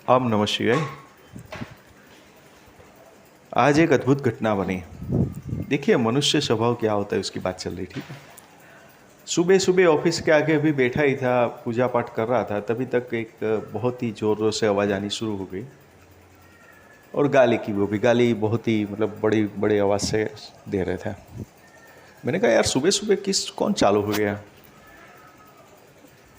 ओम नमः शिवाय। आज एक अद्भुत घटना बनी। देखिए मनुष्य स्वभाव क्या होता है उसकी बात चल रही, ठीक है। सुबह सुबह ऑफिस के आगे अभी बैठा ही था, पूजा पाठ कर रहा था, तभी तक एक बहुत ही जोरों से आवाज़ आनी शुरू हो गई और गाली की। वो भी गाली बहुत ही मतलब बड़ी बड़ी आवाज़ से दे रहे थे। मैंने कहा यार सुबह सुबह कौन चालू हो गया।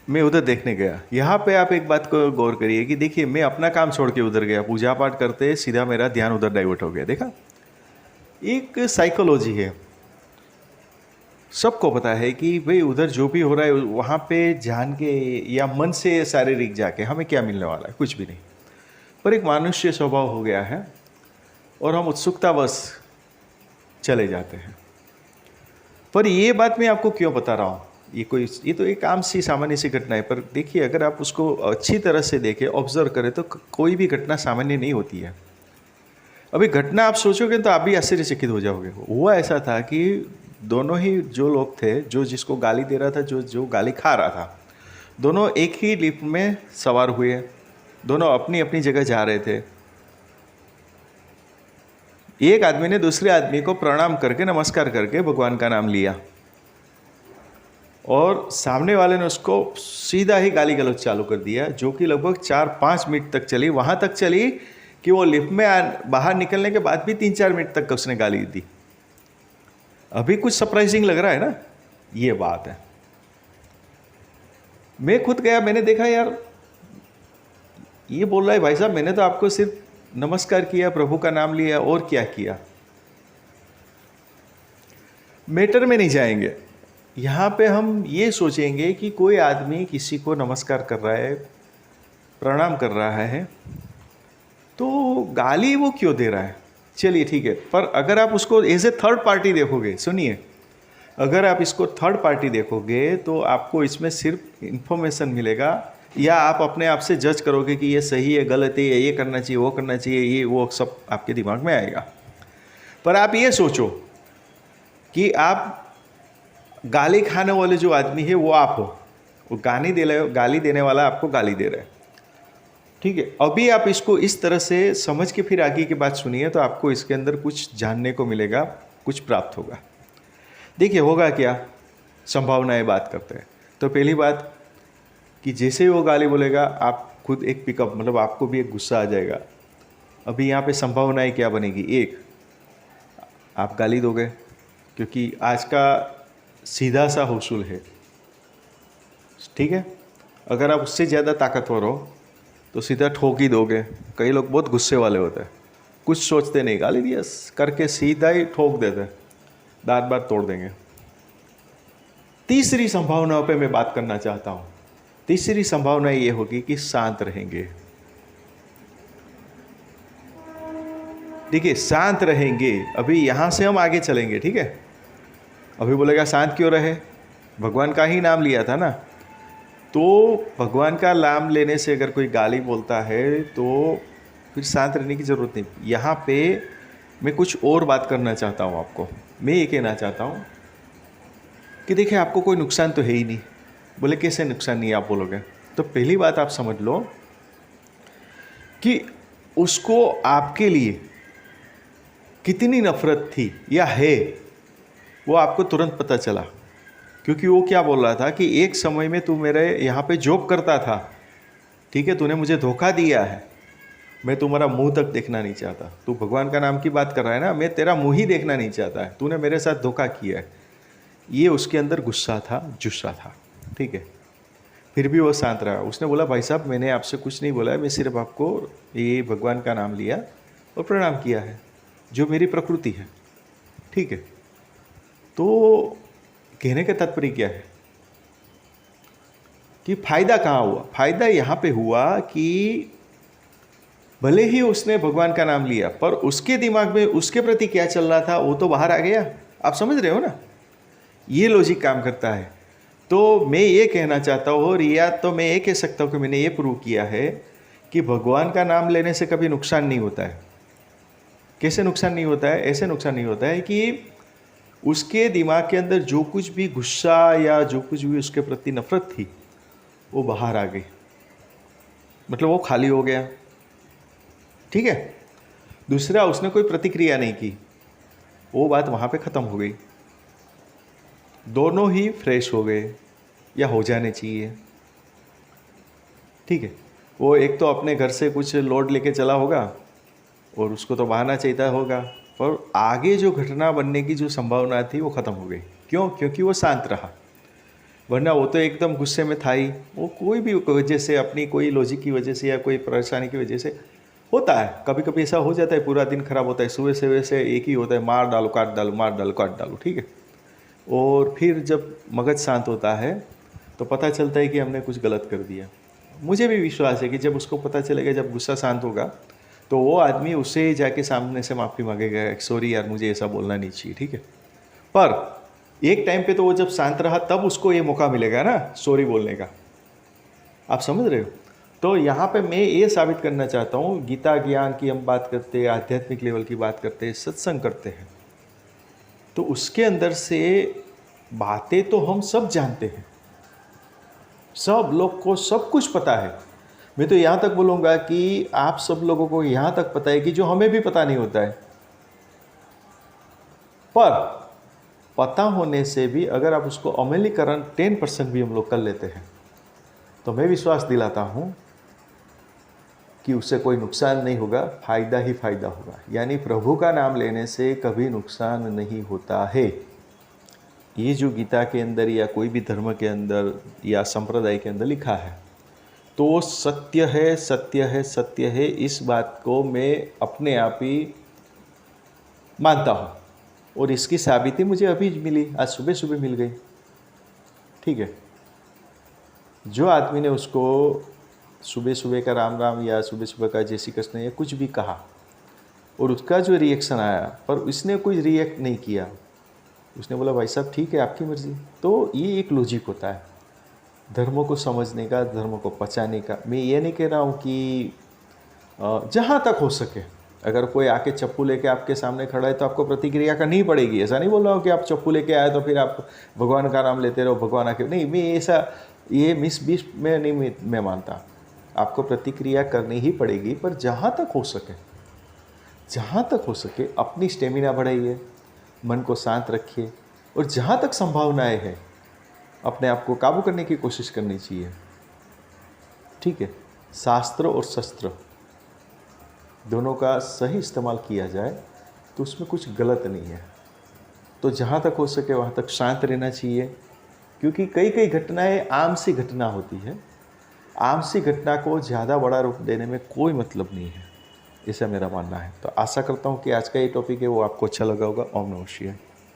मैं उधर देखने गया। यहाँ पे आप एक बात को गौर करिए कि देखिए मैं अपना काम छोड़ के उधर गया, पूजा पाठ करते सीधा मेरा ध्यान उधर डाइवर्ट हो गया। देखा, एक साइकोलॉजी है। सबको पता है कि भाई उधर जो भी हो रहा है वहाँ पे जान के या मन से शारीरिक जाके हमें क्या मिलने वाला है, कुछ भी नहीं। पर एक मनुष्य स्वभाव हो गया है और हम उत्सुकतावश चले जाते हैं। पर ये बात मैं आपको क्यों बता रहा हूँ, ये तो एक आम सी सामान्य सी घटना है। पर देखिए अगर आप उसको अच्छी तरह से देखें, ऑब्जर्व करें, तो कोई भी घटना सामान्य नहीं होती है। अभी घटना आप सोचोगे तो आप भी आश्चर्यचकित हो जाओगे। हुआ ऐसा था कि दोनों ही जो लोग थे, जो जिसको गाली दे रहा था, जो गाली खा रहा था, दोनों एक ही लिफ्ट में सवार हुए। दोनों अपनी अपनी जगह जा रहे थे। एक आदमी ने दूसरे आदमी को प्रणाम करके, नमस्कार करके भगवान का नाम लिया और सामने वाले ने उसको सीधा ही गाली गलौज चालू कर दिया, जो कि लगभग 4-5 मिनट तक चली। वहाँ तक चली कि वो लिफ्ट में बाहर निकलने के बाद भी 3-4 मिनट तक उसने गाली दी। अभी कुछ सरप्राइजिंग लग रहा है ना, ये बात है। मैं खुद गया, मैंने देखा यार ये बोल रहा है भाई साहब मैंने तो आपको सिर्फ नमस्कार किया, प्रभु का नाम लिया, और क्या किया। मैटर में नहीं जाएंगे। यहाँ पे हम ये सोचेंगे कि कोई आदमी किसी को नमस्कार कर रहा है, प्रणाम कर रहा है, तो गाली वो क्यों दे रहा है। चलिए ठीक है, पर अगर आप उसको एज ए थर्ड पार्टी देखोगे, सुनिए, अगर आप इसको थर्ड पार्टी देखोगे तो आपको इसमें सिर्फ इन्फॉर्मेशन मिलेगा, या आप अपने आप से जज करोगे कि ये सही है, गलत है, ये करना चाहिए, वो करना चाहिए, ये वो सब आपके दिमाग में आएगा। पर आप ये सोचो कि आप गाली खाने वाले जो आदमी है वो आप हो, वो गाली देने वाला आपको गाली दे रहा है, ठीक है। अभी आप इसको इस तरह से समझ के फिर आगे की बात सुनिए तो आपको इसके अंदर कुछ जानने को मिलेगा, कुछ प्राप्त होगा। देखिए होगा क्या, संभावनाएं बात करते हैं। तो पहली बात कि जैसे ही वो गाली बोलेगा आप खुद एक पिकअप, मतलब आपको भी एक गुस्सा आ जाएगा। अभी यहाँ पे संभावनाएं क्या बनेगी, एक आप गाली दोगे, क्योंकि आज का सीधा सा हौसूल है, ठीक है। अगर आप उससे ज़्यादा ताकतवर हो तो सीधा ठोक ही दोगे। कई लोग बहुत गुस्से वाले होते हैं, कुछ सोचते नहीं, गाली दिया करके सीधा ही ठोक देते हैं, दांत बात तोड़ देंगे। तीसरी संभावनाओं पे मैं बात करना चाहता हूँ। तीसरी संभावना ये होगी कि शांत रहेंगे। देखिए शांत रहेंगे, अभी यहाँ से हम आगे चलेंगे, ठीक है। अभी बोलेगा शांत क्यों रहे, भगवान का ही नाम लिया था ना। तो भगवान का नाम लेने से अगर कोई गाली बोलता है तो फिर शांत रहने की ज़रूरत नहीं। यहाँ पे मैं कुछ और बात करना चाहता हूँ आपको। मैं ये कहना चाहता हूँ कि देखिए आपको कोई नुकसान तो है ही नहीं। बोले कैसे नुकसान नहीं, आप बोलोगे तो पहली बात आप समझ लो कि उसको आपके लिए कितनी नफरत थी या है, वो आपको तुरंत पता चला। क्योंकि वो क्या बोल रहा था कि एक समय में तू मेरे यहाँ पे जॉब करता था, ठीक है, तूने मुझे धोखा दिया है, मैं तुम्हारा मुंह तक देखना नहीं चाहता। तू भगवान का नाम की बात कर रहा है ना, मैं तेरा मुंह ही देखना नहीं चाहता है, तूने मेरे साथ धोखा किया है। ये उसके अंदर गुस्सा था, जुस्सा था, ठीक है। फिर भी वो शांत रहा। उसने बोला भाई साहब मैंने आपसे कुछ नहीं बोला है, मैं सिर्फ आपको ये भगवान का नाम लिया और प्रणाम किया है, जो मेरी प्रकृति है, ठीक है। तो कहने का तात्पर्य क्या है कि फायदा कहाँ हुआ। फायदा यहाँ पे हुआ कि भले ही उसने भगवान का नाम लिया, पर उसके दिमाग में उसके प्रति क्या चल रहा था वो तो बाहर आ गया। आप समझ रहे हो ना, ये लॉजिक काम करता है। तो मैं ये कहना चाहता हूँ, और या तो मैं ये कह सकता हूँ कि मैंने ये प्रूव किया है कि भगवान का नाम लेने से कभी नुकसान नहीं होता है। कैसे नुकसान नहीं होता है, ऐसे नुकसान नहीं होता है कि उसके दिमाग के अंदर जो कुछ भी गुस्सा या जो कुछ भी उसके प्रति नफरत थी वो बाहर आ गई, मतलब वो खाली हो गया। ठीक है। दूसरा, उसने कोई प्रतिक्रिया नहीं की, वो बात वहाँ पे ख़त्म हो गई, दोनों ही फ्रेश हो गए या हो जाने चाहिए। ठीक है। वो एक तो अपने घर से कुछ लोड लेके चला होगा और उसको तो बहाना चाहिए होगा, पर आगे जो घटना बनने की जो संभावना थी वो ख़त्म हो गई। क्यों? क्योंकि वो शांत रहा। वरना वो तो एकदम गुस्से में था ही। वो कोई भी वजह से, अपनी कोई लॉजिक की वजह से या कोई परेशानी की वजह से होता है, कभी कभी ऐसा हो जाता है, पूरा दिन खराब होता है, सुबह से वैसे एक ही होता है, मार डालो काट डालो, मार डालो काट डालो। ठीक है। और फिर जब मगज शांत होता है तो पता चलता है कि हमने कुछ गलत कर दिया। मुझे भी विश्वास है कि जब उसको पता चलेगा, जब गुस्सा शांत होगा, तो वो आदमी उससे जाके सामने से माफ़ी मांगेगा, सॉरी यार मुझे ऐसा बोलना नहीं चाहिए। ठीक है। पर एक टाइम पे तो वो जब शांत रहा तब उसको ये मौका मिलेगा ना सॉरी बोलने का। आप समझ रहे हो? तो यहाँ पे मैं ये साबित करना चाहता हूँ, गीता ज्ञान की हम बात करते हैं, आध्यात्मिक लेवल की बात करते हैं, सत्संग करते हैं, तो उसके अंदर से बातें तो हम सब जानते हैं, सब लोग को सब कुछ पता है। मैं तो यहाँ तक बोलूँगा कि आप सब लोगों को यहाँ तक पता है कि जो हमें भी पता नहीं होता है। पर पता होने से भी अगर आप उसको अमलीकरण 10% भी हम लोग कर लेते हैं, तो मैं विश्वास दिलाता हूँ कि उससे कोई नुकसान नहीं होगा, फायदा ही फायदा होगा। यानी प्रभु का नाम लेने से कभी नुकसान नहीं होता है। ये जो गीता के अंदर या कोई भी धर्म के अंदर या संप्रदाय के अंदर लिखा है, तो सत्य है, सत्य है, सत्य है। इस बात को मैं अपने आप ही मानता हूँ और इसकी साबिती मुझे अभी मिली, आज सुबह सुबह मिल गई। ठीक है। जो आदमी ने उसको सुबह सुबह का राम राम या सुबह सुबह का जय श्री कृष्ण या कुछ भी कहा और उसका जो रिएक्शन आया, पर उसने कुछ रिएक्ट नहीं किया, उसने बोला भाई साहब ठीक है आपकी मर्जी, तो ये एक लॉजिक होता है धर्मों को समझने का, धर्मों को पचाने का। मैं ये नहीं कह रहा हूँ कि जहाँ तक हो सके अगर कोई आके चप्पू लेके आपके सामने खड़ा है तो आपको प्रतिक्रिया करनी ही पड़ेगी। ऐसा नहीं बोल रहा हूँ कि आप चप्पू लेके आए तो फिर आप भगवान का नाम लेते रहो, भगवान आके नहीं, मैं ऐसा ये मिस बीस में नहीं मैं मानता। आपको प्रतिक्रिया करनी ही पड़ेगी, पर जहाँ तक हो सके, जहाँ तक हो सके अपनी स्टेमिना बढ़ाइए, मन को शांत रखिए और जहाँ तक संभावनाएं हैं अपने आप को काबू करने की कोशिश करनी चाहिए। ठीक है। शास्त्र और शस्त्र दोनों का सही इस्तेमाल किया जाए तो उसमें कुछ गलत नहीं है। तो जहाँ तक हो सके वहाँ तक शांत रहना चाहिए, क्योंकि कई कई घटनाएं आम सी घटना होती है। आम सी घटना को ज़्यादा बड़ा रूप देने में कोई मतलब नहीं है, ऐसा मेरा मानना है। तो आशा करता हूँ कि आज का ये टॉपिक है वो आपको अच्छा लगा होगा। ओम नमः शिवाय।